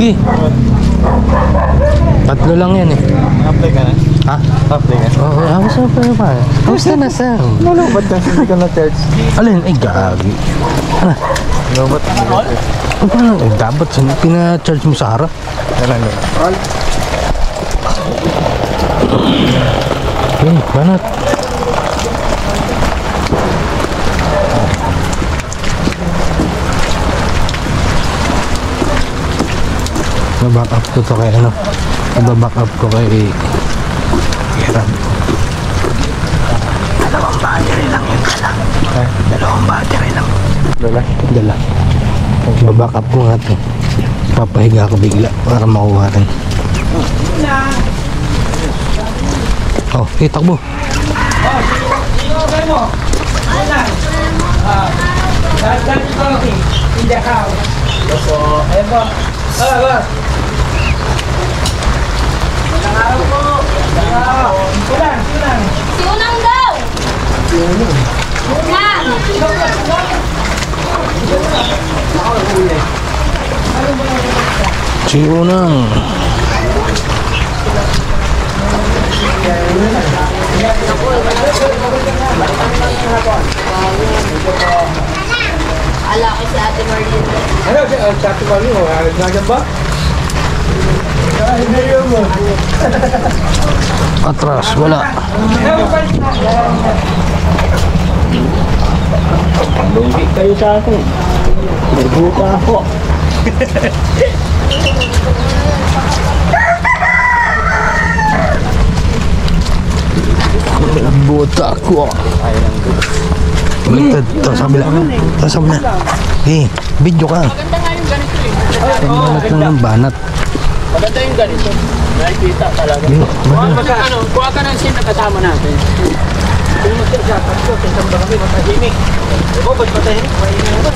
Sige. Tatlo lang yan eh. Apply ka na? Ha? Apply ka? Oo, ako sa pa. Kamusta na Sam? Malubad ka, hindi ka na-charge. Alin? Ay, gagi. Ano? Malubad ka na-charge. Paano? Eh, dapat pina-charge mo sa harap. Yan lang. Okay, banat. Back up ko to kay ano. Back up ko kay Hiram. Dalawang battery lang yun pala. Dalawang battery lang. Dala. Back up ko nga to. Papahiga ko bigla para makuha rin. Oh, takbo. Siunang daw! Siunang! Siunang. Ala ko si Ate Marlene. Ano si Ate Marlene? Nagagam ba? Atras, wala. Lugi kayo sa akin. Nagbuka ako. Buta ko. Baliktad. Ito sa kabila. Ito sa kabila. Eh, video ka. Maganda nga yung ganito eh. Banat lang ng banat. Maganda yung ganito. Nakikita talaga. Kuha ka ng scene na kasama natin. Kung magkakasap ko, kasama ba kami matahimik? O, ba't matahimik? Mahimik na ba?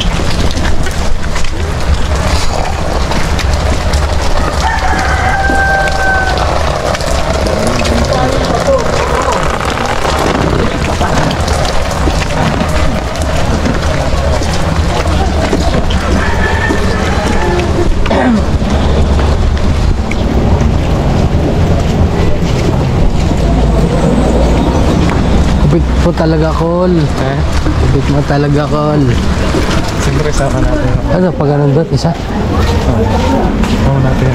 Kupit po talaga, Col. Kupit mo talaga, Col. Siyempre sama natin. Ano, pag ganun doon, isa? Oo natin.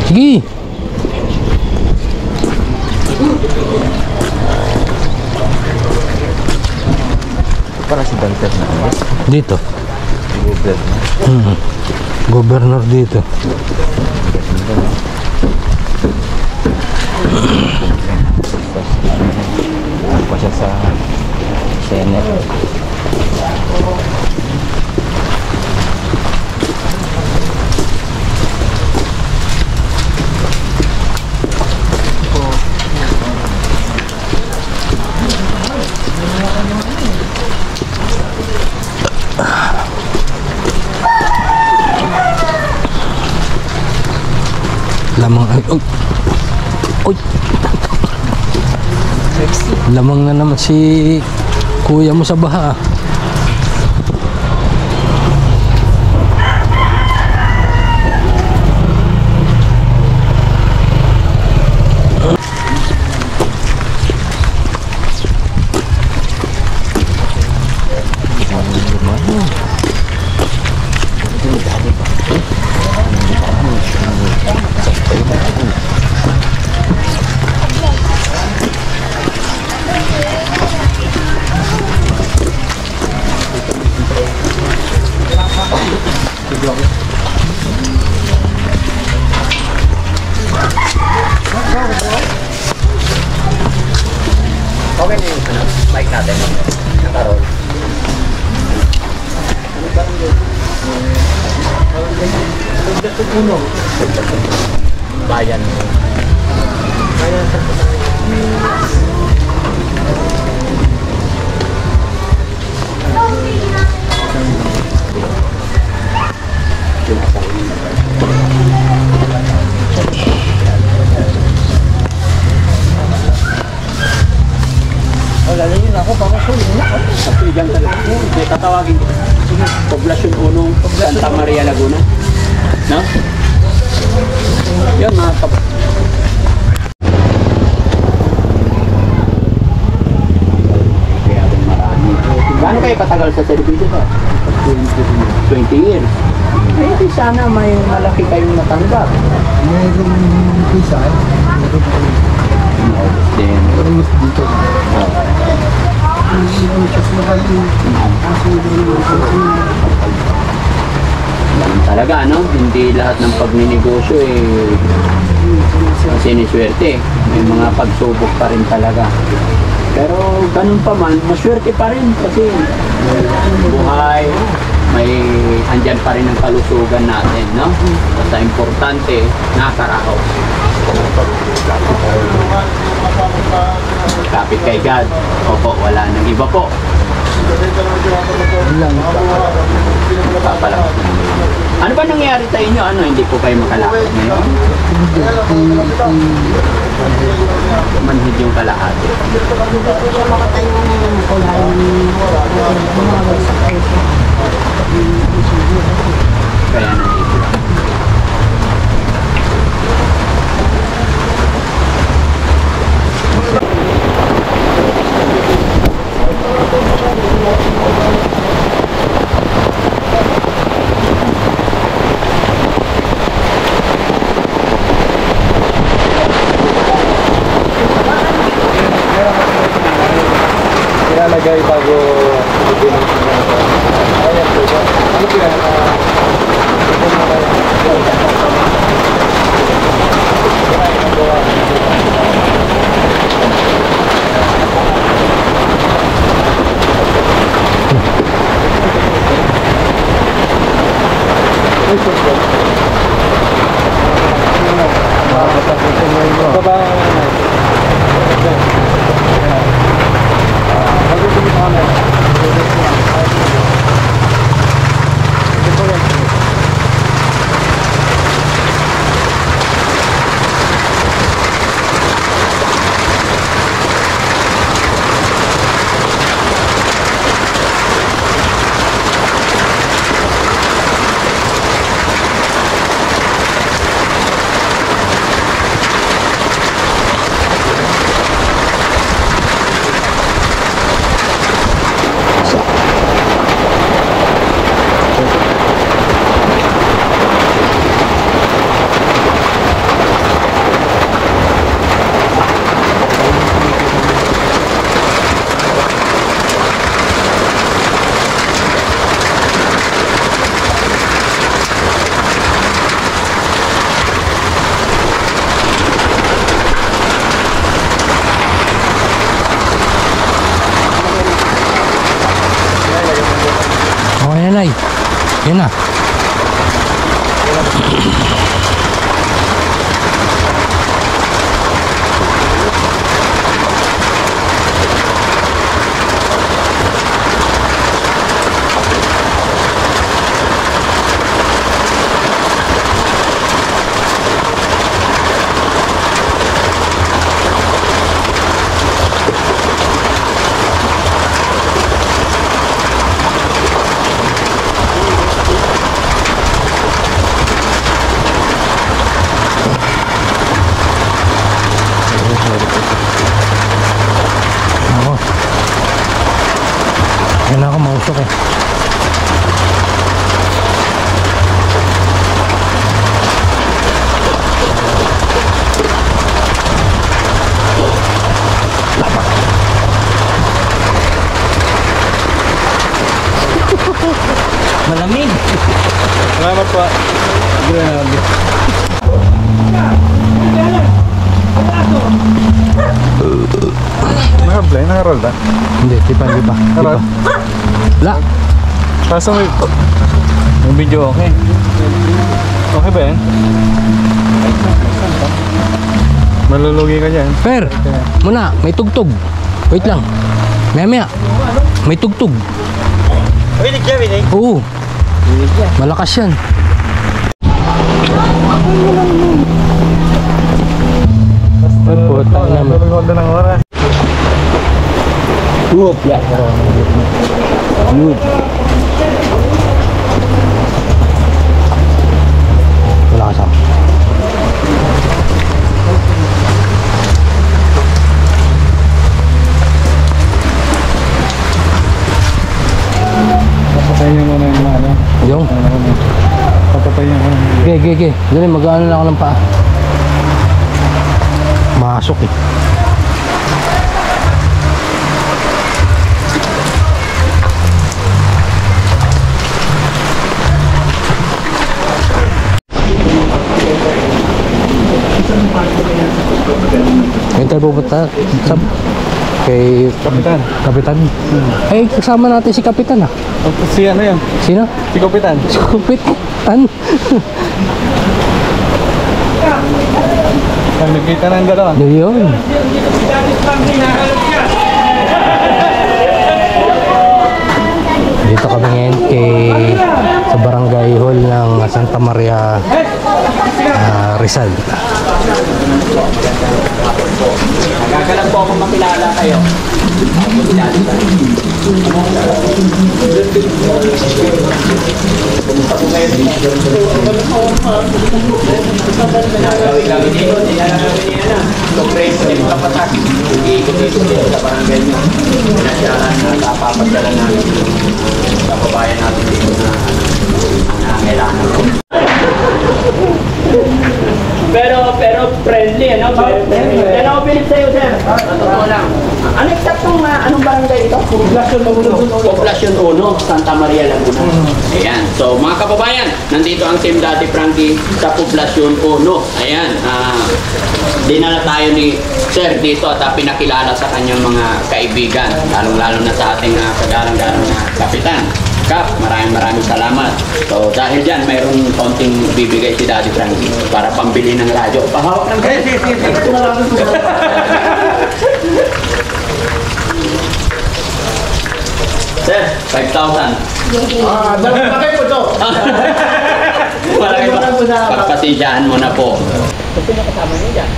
Sige! Para si Dante na. Dito. Google na. Governor dito. Pa siya sa Senate. Lamang ay oy. Lamang na naman si kuya mo sa baha. Okay na yung bike natin. Nakarol. Bayan. Wala yun ako, pakasulo na. Kasi dyan talaga. May tatawagin ko. Poblasyon 1, Santa Maria, Laguna. No? Yan mga kapatid. Gaano kayo katagal sa servisyo to? 20 years. Eh, di sana may malaki kayong natanggap. Mayroong pisa eh. Then, Mayroong dito. ganun talaga, no? Hindi lahat ng pagninegosyo siniswerte. May mga pagsubok pa rin talaga. Pero ganun pa man, maswerte pa rin kasi buhay, may andyan pa rin ang kalusugan natin, no? Basta importante, nakaraos. Kapit kay God. Opo, wala nang iba po. Papalakas na. Ano ba nangyari sa inyo? Ano, hindi po kayo makalakad ngayon? Manhid yung kalahati. Kaya nandito lang. Ilalagay bago Nay. Yan na. Yan ako mausok eh. Malamig. Salamat po. Grabe. Naka-play, naka-roll ba? Hindi, di pa. Naka-roll? La. Kaso may video okay. Okay ba yan? Malulugi ka dyan. Per, muna, may tugtog. Wait lang. Maya. May tugtog. Winig siya, winig. Oo. Malakas yan. Puta na. Nalulog ng oras. Good. Yeah. Good. Wala ka sa. Papatayin mo na yung ano. Yung. Papatayin mo na. Okay. Dali, mag-ano na ako ng paa. Masok eh. Ngayon tayo pupunta sa kay Kapitan. Kapitan. Eh, kasama natin si Kapitan ah. Si ano yan? Sino? Si Kapitan. Si Kapitan. Ang nagkita ng dalawa. Yun. Dito kami ngayon sa barangay hall ng Santa Maria, Rizal. Nagagalang po ako makilala kayo. Gagawin dito, nilalagawin niya na. Kongreso ni mga patak. Ikot-ikot dito sa barangay niyo. Pinasyalan na napapadala namin sa kababayan natin dito na kailangan ko. Pero friendly, ano? Pero pilit sa'yo, sir. Totoo lang. Ano eksaktong anong barangay ito? Poblasyon 1, Santa Maria, Laguna. Ayan. So, mga kababayan, nandito ang Team Daddy Frankie sa Poblasyon 1. Ayan. Dinala tayo ni Sir dito at pinakilala sa kanyang mga kaibigan. Lalong-lalo na sa ating kagalang-galang na kapitan. Kap, maraming salamat. So, dahil dyan, mayroong konting bibigay si Daddy Frankie para pambili ng radyo. Pahawak ng Sir, 5,000. Bakit po ito? Malaki ba? Pagpasisyahan mo na po. Kasi nakasama niyo dyan.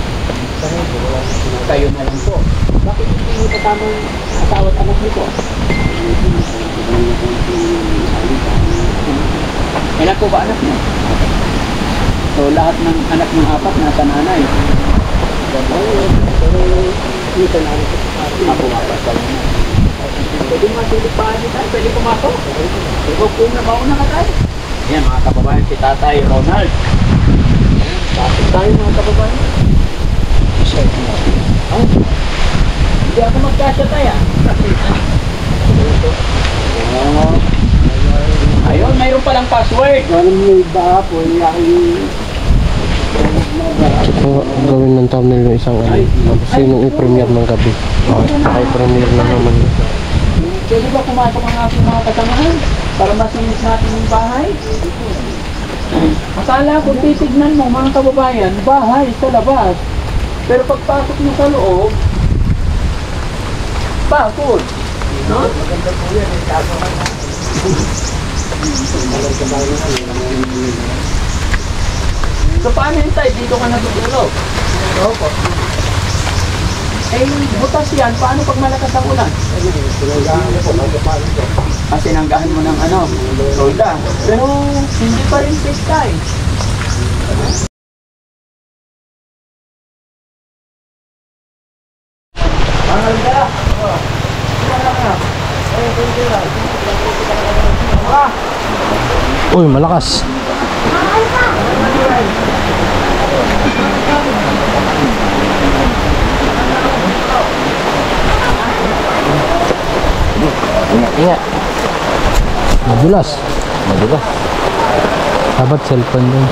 Kayo na lang po. Bakit hindi mo kasama ang asawa at anak niyo po? Ilan po ba anak niyo? So lahat ng anak ng 4 nasa nanay. Dito na ako apat pa lang. Pwede matulog pa tayo, pwede pumasok. Huwag kung nabauna ka tayo. Yan mga kababayan, si Tatay Ronald. Tapos tayo mga kababayan. Oh, hindi ako magkasya tayo. Ayun, mayroon palang password. Anong may ba po? Gawin ng thumbnail ng isang ano. Kasi nung i-premiere ng gabi. I-premiere na naman. Pwede ba pumasok ang aking mga kasamahan para masinis natin yung bahay? Akala ko titignan mo mga kababayan, bahay sa labas. Pero pagpasok mo sa loob, bakod. No? So paano yun tayo? Dito ka natutulog? Opo. Eh, butas yan. Paano pag malakas ang ulan? Sinanggahan mo ng ano? Solda. Pero hindi pa rin safe tayo. Uy, malakas. Ingat. Madulas. Dapat cellphone din.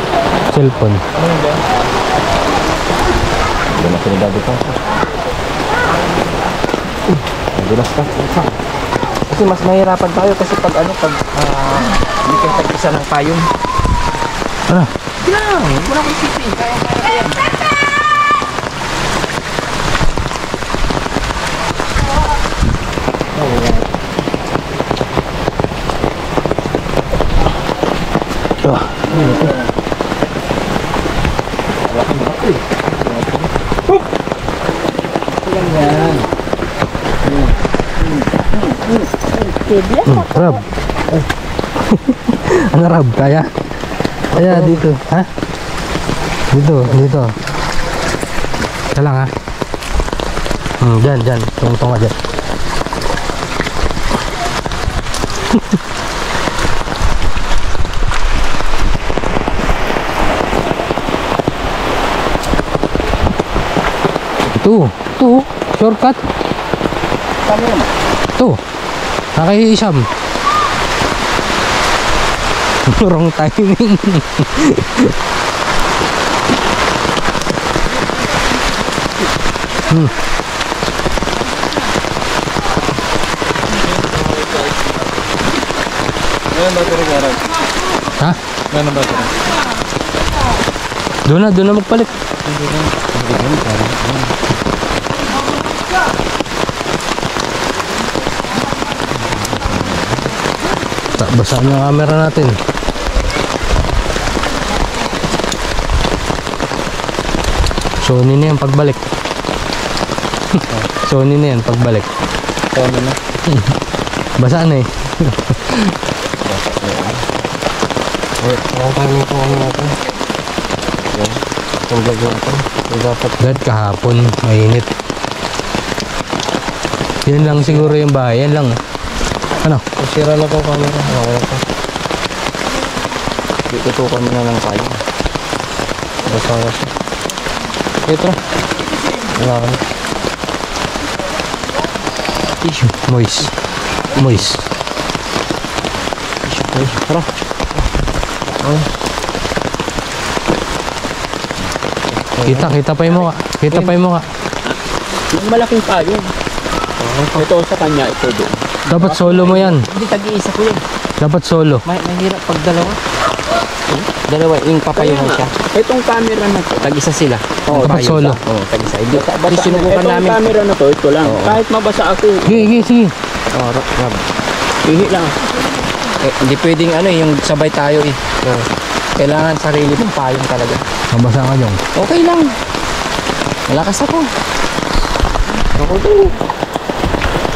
Cellphone. Hindi na pinagado ka. Madulas ka. Kasi mas mahirapan tayo kasi pag ano, hindi kayo tag-isa ng payong. Ano? Lang, wala kong sisi. Kaya yan. Yan. Posible. Rab. Ano Rab? Kaya? Kaya dito. Ha? Dito. Ito lang ha. Dyan. Tungtong ka dyan. Ito. Shortcut. Saan yun? Ito. Nakahiisam. Wrong timing. Ha? Doon na magpalit. Basaan yung camera natin. Sony na yan pagbalik. Sony na yan pagbalik. Sony na. Basa na eh. Ang timing ko ano natin. Yan. Ang vlog natin. Dapat Dahil kahapon, mainit. Yan lang siguro yung bahay. Yan lang. Ano? sira na tong camera. Okay na to. Itutukan mo na lang tayo. Basta na siya. Ito. Wala ka na. Tissue. Moist. Tara. Kita pa yung mukha. Yung malaking payong. Ito sa kanya, ito doon. Dapat solo mo yan. Hindi, tag-iisa ko yun. Dapat solo. Mahirap pag dalawa. Dalawa, yung papayungan siya. Itong camera na to. Tag-isa sila. Oo, Dapat solo. Oo, tag-isa. Hindi, Basta, sinubukan itong namin. camera na to, ito lang. Oo. Kahit mabasa ako, Sige. Oo, Rob. ihi lang. Hindi pwedeng yung sabay tayo eh. Oo. Kailangan sarili mong payong talaga. Mabasa ka yung. Okay lang. Malakas ako. Ako din.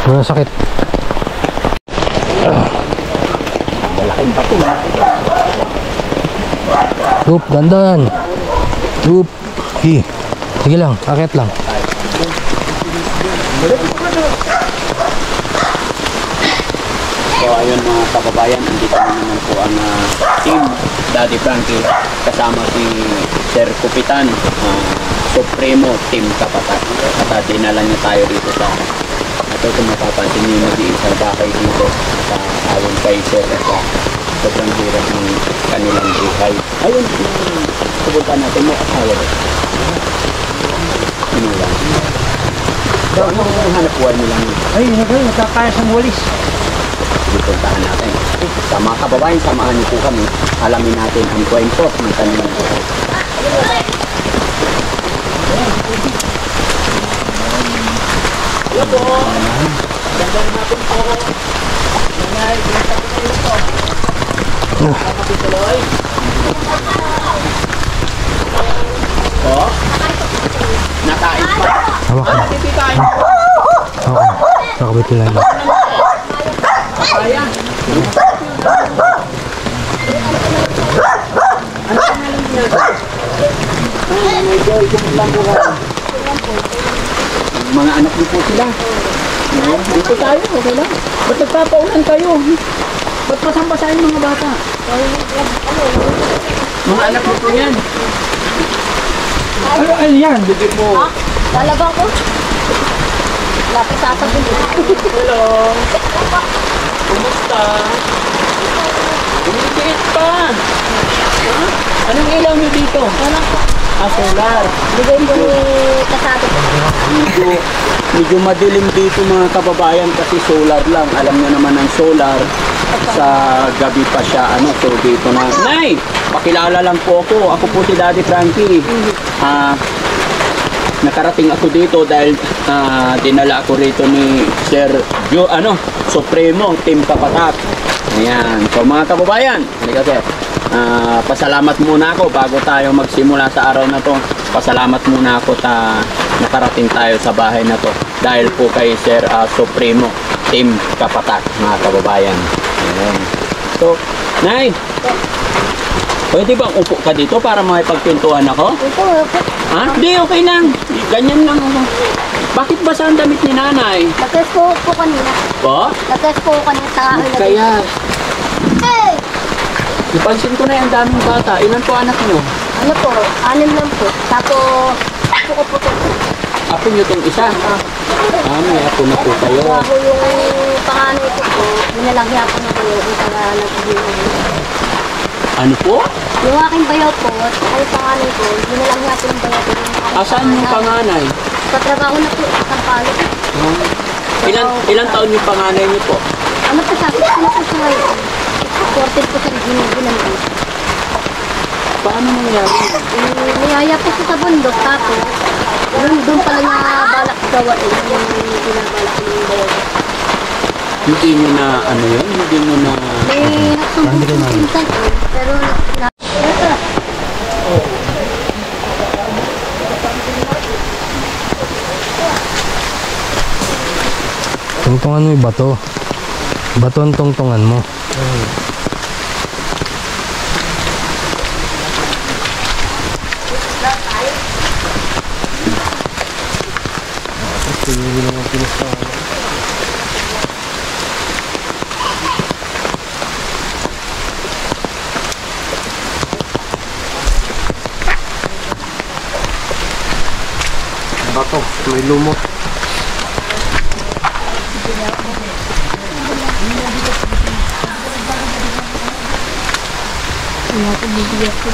Wala sakit. Malaking bato. Oop, dandan. Oop. Sige lang, akit lang. So ayun mga kababayan, andito na naman po ang team Daddy Frankie kasama si Sir Kupitan, Supremo Team Kapatat. At dinala niya tayo dito sa ito kung mapapansin niyo nag-iisang bahay dito sa ayon kay Sir at sobrang hirap ng kanilang buhay. Ayun, subukan natin mo asawa rin. Inulan. So ano ang hanap buhay nila niyo? Ay, nakakaya sa walis. Ipuntahan natin. Sa mga kababayan, samahan niyo po kami. Alamin natin ang kwento ng kanilang buhay. Hello po! Gandang natin po. Nanay, ginasa po kayo po. Kapituloy. Po? Nakain pa. Hawak ka. Titi tayo. Okay. Kakabit ko lang. Kaya. Ano pangalan niya? Medyo lang po kayo. Mga anak niyo po sila. Dito tayo, okay lang. Ba't nagpapaulan kayo? Ba't basang-basahin mga bata? Mga anak niyo po yan. Ano yan? Bibig mo. Talaga ko. Lapit sasabihin. Hello. Kumusta? Bumitiit pa. Ha? Anong ilaw niyo dito? Wala ko. Solar. Bigay ko ni kasado. Medyo madilim dito mga kababayan kasi solar lang. Alam niyo naman ang solar sa gabi pa siya so dito na. Nay, pakilala lang po ako. Ako po si Daddy Frankie. Nakarating ako dito dahil dinala ako rito ni Sir Supremo Team Kapatat. Ayan. So mga kababayan, halika sir. Pasalamat muna ako bago tayo magsimula sa araw na to. Pasalamat muna ako nakarating tayo sa bahay na to dahil po kay Sir Supremo. Team Kapatak, mga kababayan. Ayan. So, Nay, pwede bang upo ka dito para makipagpintuhan ako? Ito, Ha? Hindi, okay lang. Ganyan lang ako. Bakit basa ang damit ni nanay? nag-test po kanina. Po? Nag-test po kanina sa akin. Kaya, Hey! napansin ko na yung daming bata. Ilan po anak mo? Ano po, 6 lang po. Tapos, ako ko po ito. Apo nyo itong isa. May apo na po kayo. Bago yung panganay ko po, binalagya po na po yung nag-iwan. Ano po? Yung aking bayaw po, ay panganay ko, binalagya po yung bayaw ko. Asan yung panganay? Patrabaho na po, isang palo. Ilan taon yung panganay niyo po? Ano po siya, ano po siya ngayon? Supported po siya ginugulan ko. Paano nangyari? Niyaya po siya sa bundok, tapos doon pala niya balak gawain yung binabalak ng bayaw. Hindi nyo na, ano yun? Hindi nyo na... May nagsumbong yung pinsan ko, pero Tungtungan mo yung bato. Bato ang tungtungan mo. Bato, may lumot. bibigyan ko.